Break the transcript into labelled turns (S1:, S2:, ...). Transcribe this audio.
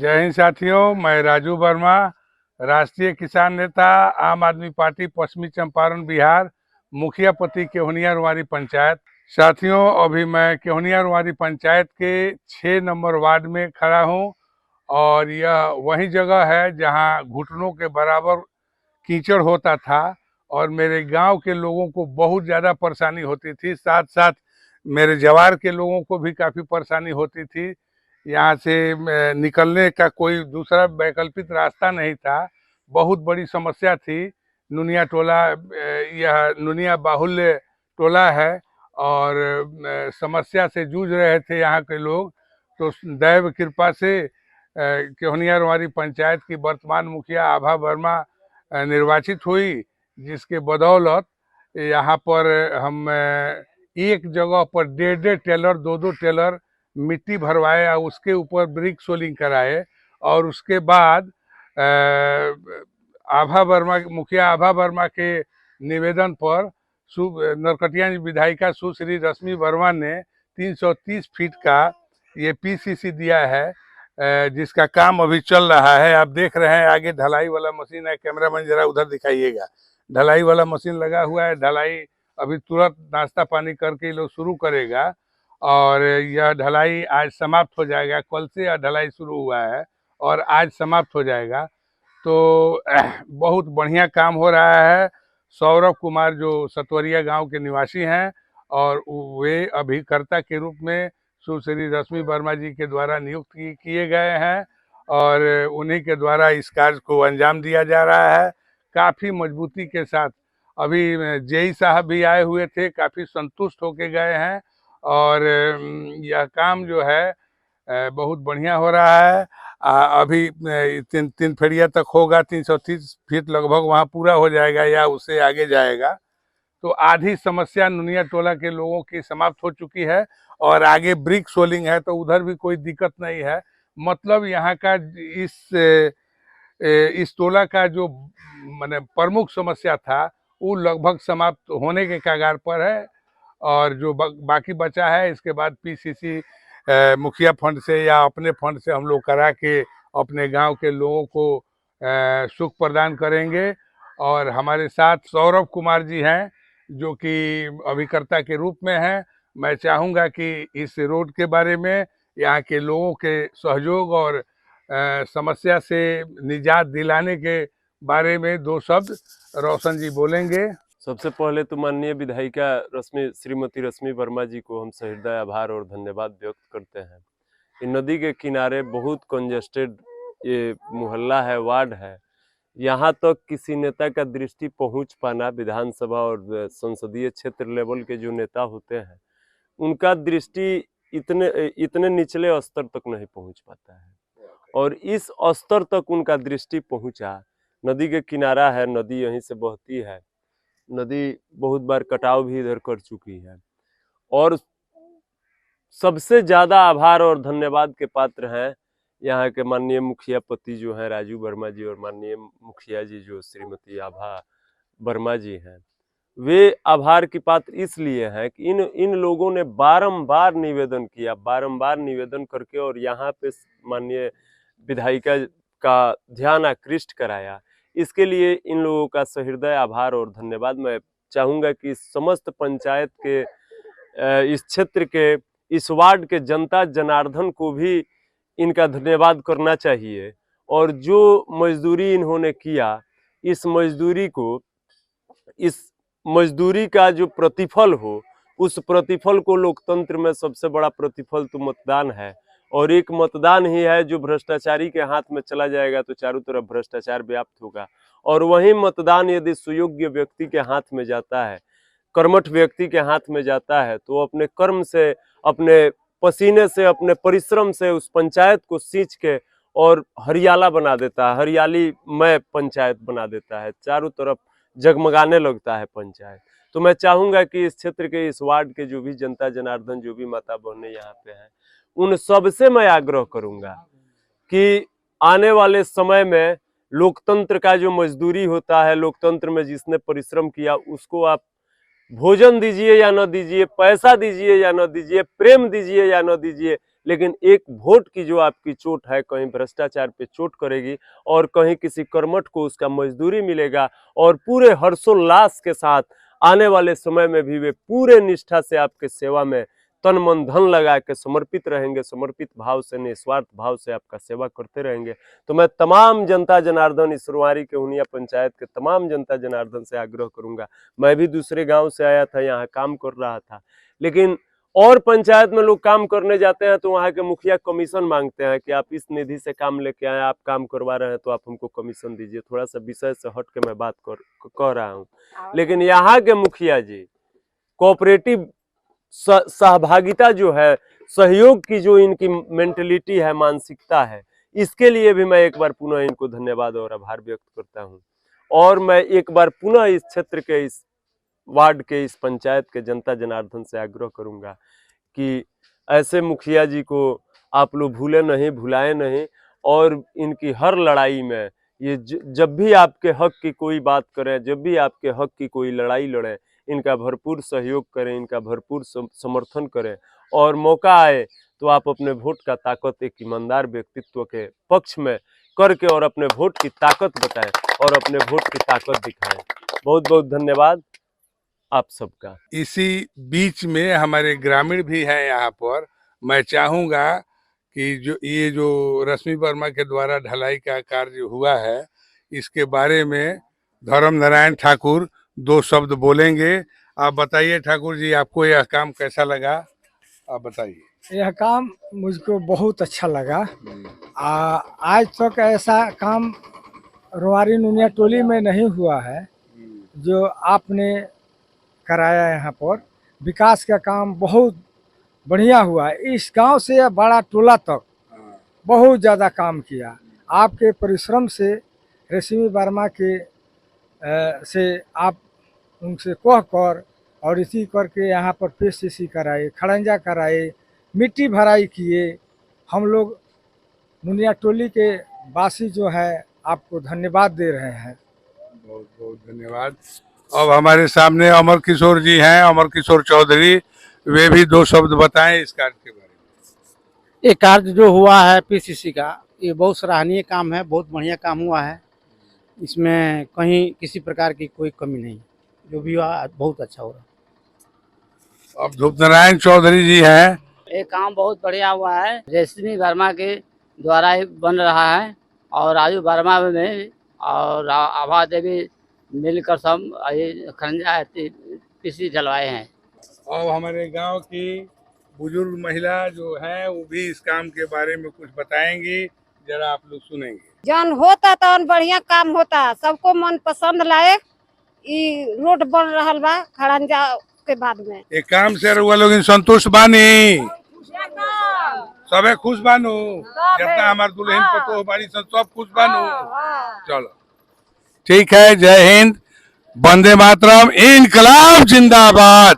S1: जय हिंद साथियों, मैं राजू वर्मा, राष्ट्रीय किसान नेता, आम आदमी पार्टी, पश्चिमी चंपारण बिहार, मुखिया पति केहुनिया रुआरी पंचायत। साथियों, अभी मैं केहुनिया रुआरी पंचायत के 6 नंबर वार्ड में खड़ा हूं और यह वही जगह है जहां घुटनों के बराबर कीचड़ होता था और मेरे गांव के लोगों को बहुत ज़्यादा परेशानी होती थी। साथ साथ मेरे जवार के लोगों को भी काफ़ी परेशानी होती थी। यहाँ से निकलने का कोई दूसरा वैकल्पिक रास्ता नहीं था। बहुत बड़ी समस्या थी। नुनिया टोला, यह नुनिया बाहुल्य टोला है और समस्या से जूझ रहे थे यहाँ के लोग। तो दैव कृपा से केहुनिया रुआरी पंचायत की वर्तमान मुखिया आभा वर्मा निर्वाचित हुई, जिसके बदौलत यहाँ पर हम एक जगह पर 1.5 टेलर 2-2 टेलर मिट्टी भरवाए और उसके ऊपर ब्रिक सोलिंग कराए। और उसके बाद मुखिया आभा वर्मा के निवेदन पर नरकटिया विधायिका सुश्री रश्मि वर्मा ने 330 फीट का ये पीसीसी दिया है, जिसका काम अभी चल रहा है। आप देख रहे हैं आगे ढलाई वाला मशीन है। कैमरामैन जरा उधर दिखाइएगा। ढलाई वाला मशीन लगा हुआ है। ढलाई अभी तुरंत नाश्ता पानी करके ये लोग शुरू करेगा और यह ढलाई आज समाप्त हो जाएगा। कल से यह ढलाई शुरू हुआ है और आज समाप्त हो जाएगा। तो बहुत बढ़िया काम हो रहा है। सौरभ कुमार जो सतवरिया गांव के निवासी हैं और वे अभिकर्ता के रूप में सुश्री रश्मि वर्मा जी के द्वारा नियुक्त किए गए हैं और उन्हीं के द्वारा इस कार्य को अंजाम दिया जा रहा है काफ़ी मजबूती के साथ। अभी जेई साहब भी आए हुए थे, काफ़ी संतुष्ट होके गए हैं और यह काम जो है बहुत बढ़िया हो रहा है। अभी 3 फेड़िया तक होगा। 330 फीट लगभग वहाँ पूरा हो जाएगा या उससे आगे जाएगा। तो आधी समस्या नुनिया टोला के लोगों की समाप्त हो चुकी है और आगे ब्रिक सोलिंग है, तो उधर भी कोई दिक्कत नहीं है। मतलब यहाँ का इस टोला का जो माने प्रमुख समस्या था वो लगभग समाप्त होने के कगार पर है और जो बाकी बचा है इसके बाद पीसीसी मुखिया फंड से या अपने फंड से हम लोग करा के अपने गांव के लोगों को सुख प्रदान करेंगे। और हमारे साथ सौरभ कुमार जी हैं जो कि अभिकर्ता के रूप में हैं। मैं चाहूँगा कि इस रोड के बारे में, यहाँ के लोगों के सहयोग और समस्या से निजात दिलाने के बारे में 2 शब्द रोशन जी बोलेंगे।
S2: सबसे पहले तो माननीय विधायिका श्रीमती रश्मि वर्मा जी को हम सहृदय आभार और धन्यवाद व्यक्त करते हैं। इन नदी के किनारे बहुत कंजेस्टेड ये मोहल्ला है, वार्ड है। यहाँ तक किसी नेता का दृष्टि पहुँच पाना, विधानसभा और संसदीय क्षेत्र लेवल के जो नेता होते हैं उनका दृष्टि इतने निचले स्तर तक नहीं पहुँच पाता है और इस स्तर तक उनका दृष्टि पहुँचा। नदी के किनारा है, नदी यहीं से बहती है। नदी बहुत बार कटाव भी इधर कर चुकी है और सबसे ज्यादा आभार और धन्यवाद के पात्र हैं यहाँ के माननीय मुखिया पति जो है राजू वर्मा जी और माननीय मुखिया जी जो श्रीमती आभा वर्मा जी हैं। वे आभार की पात्र इसलिए हैं कि इन लोगों ने बारंबार निवेदन करके और यहाँ पे माननीय विधायिका का ध्यान आकृष्ट कराया। इसके लिए इन लोगों का सहृदय आभार और धन्यवाद। मैं चाहूँगा कि समस्त पंचायत के, इस क्षेत्र के, इस वार्ड के जनता जनार्दन को भी इनका धन्यवाद करना चाहिए और जो मजदूरी इन्होंने किया, इस मजदूरी का जो प्रतिफल हो, उस प्रतिफल को, लोकतंत्र में सबसे बड़ा प्रतिफल तो मतदान है और एक मतदान ही है जो भ्रष्टाचारी के हाथ में चला जाएगा तो चारों तरफ भ्रष्टाचार व्याप्त होगा। और वही मतदान यदि सुयोग्य व्यक्ति के हाथ में जाता है, कर्मठ व्यक्ति के हाथ में जाता है, तो अपने कर्म से, अपने पसीने से, अपने परिश्रम से उस पंचायत को सींच के और हरियाला बना देता है, हरियालीमय पंचायत बना देता है, चारों तरफ जगमगाने लगता है पंचायत। तो मैं चाहूंगा कि इस क्षेत्र के, इस वार्ड के जो भी जनता जनार्दन, जो भी माता बहनें यहाँ पे हैं, उन सबसे मैं आग्रह करूंगा कि आने वाले समय में लोकतंत्र का जो मजदूरी होता है, लोकतंत्र में जिसने परिश्रम किया उसको आप भोजन दीजिए या न दीजिए, पैसा दीजिए या न दीजिए, प्रेम दीजिए या न दीजिए, लेकिन एक वोट की जो आपकी चोट है, कहीं भ्रष्टाचार पे चोट करेगी और कहीं किसी कर्मठ को उसका मजदूरी मिलेगा, और पूरे हर्षोल्लास के साथ आने वाले समय में भी वे पूरे निष्ठा से आपके सेवा में तन मन धन लगा के समर्पित रहेंगे, समर्पित भाव से, निस्वार्थ भाव से आपका सेवा करते रहेंगे। तो मैं तमाम जनता जनार्दन, इस रुआरी के हुनिया पंचायत के तमाम जनता जनार्दन से आग्रह करूंगा। मैं भी दूसरे गांव से आया था, यहाँ काम कर रहा था, लेकिन और पंचायत में लोग काम करने जाते हैं तो वहाँ के मुखिया कमीशन मांगते हैं कि आप इस निधि से काम लेके आए, आप काम करवा रहे हैं तो आप हमको कमीशन दीजिए। थोड़ा सा विषय से हट के मैं बात कह रहा हूँ, लेकिन यहाँ के मुखिया जी कोऑपरेटिव सहभागिता जो है, सहयोग की जो इनकी मेंटलिटी है, मानसिकता है, इसके लिए भी मैं एक बार पुनः इनको धन्यवाद और आभार व्यक्त करता हूँ। और मैं एक बार पुनः इस क्षेत्र के, इस वार्ड के, इस पंचायत के जनता जनार्दन से आग्रह करूंगा कि ऐसे मुखिया जी को आप लोग भूले नहीं, भुलाए नहीं, और इनकी हर लड़ाई में ये जब भी आपके हक की कोई बात करें, जब भी आपके हक की कोई लड़ाई लड़े, इनका भरपूर सहयोग करें, इनका भरपूर समर्थन करें, और मौका आए तो आप अपने वोट का ताकत एक ईमानदार व्यक्तित्व के पक्ष में करके और अपने वोट की ताकत बताएं और अपने वोट की ताकत दिखाएं। बहुत बहुत धन्यवाद आप सबका।
S1: इसी बीच में हमारे ग्रामीण भी हैं यहाँ पर। मैं चाहूँगा कि जो रश्मि वर्मा के द्वारा ढलाई का कार्य हुआ है, इसके बारे में धर्म नारायण ठाकुर 2 शब्द बोलेंगे। आप बताइए ठाकुर जी, आपको यह काम कैसा लगा, आप बताइए।
S3: यह काम मुझको बहुत अच्छा लगा। आज तक ऐसा काम रुआरी नुनिया टोली में नहीं हुआ है जो आपने कराया। यहाँ पर विकास का काम बहुत बढ़िया हुआ है। इस गांव से बड़ा टोला तक बहुत ज़्यादा काम किया। आपके परिश्रम से रश्मि वर्मा के से आप उनसे कह कर और इसी करके यहाँ पर PCC कराए, खड़ंजा कराए, मिट्टी भराई किए। हम लोग नुनिया टोली के वासी जो है आपको धन्यवाद दे रहे हैं।
S1: बहुत बहुत धन्यवाद। अब हमारे सामने अमर किशोर जी हैं, अमर किशोर चौधरी, वे भी 2 शब्द बताएं इस कार्य के बारे में।
S4: ये कार्य जो हुआ है PCC का, ये बहुत सराहनीय काम है, बहुत बढ़िया काम हुआ है। इसमें कहीं किसी प्रकार की कोई कमी नहीं, जो भी हुआ बहुत अच्छा हो रहा।
S1: अब धूप नारायण चौधरी जी हैं।
S5: ये काम बहुत बढ़िया हुआ है, रश्मि वर्मा के द्वारा ही बन रहा है, और राजू वर्मा में और आभा देवी मिलकर सब खरंजा PCC जलवाए हैं।
S1: और हमारे गांव की बुजुर्ग महिला जो है वो भी इस काम के बारे में कुछ बताएंगी, जरा आप लोग सुनेंगे।
S6: जन होता तो बढ़िया काम होता, सबको मन पसंद लायक ई रोड बन रहा बा खड़ंजा के बाद में।
S1: एक काम से रउआ लोग संतुष्ट बानी, सबे खुश बानू, जितना हमारे दुल्हन पतो बाड़ी सब खुश बानू। चलो ठीक है, जय हिंद, वंदे मातरम, इनकलाब जिंदाबाद।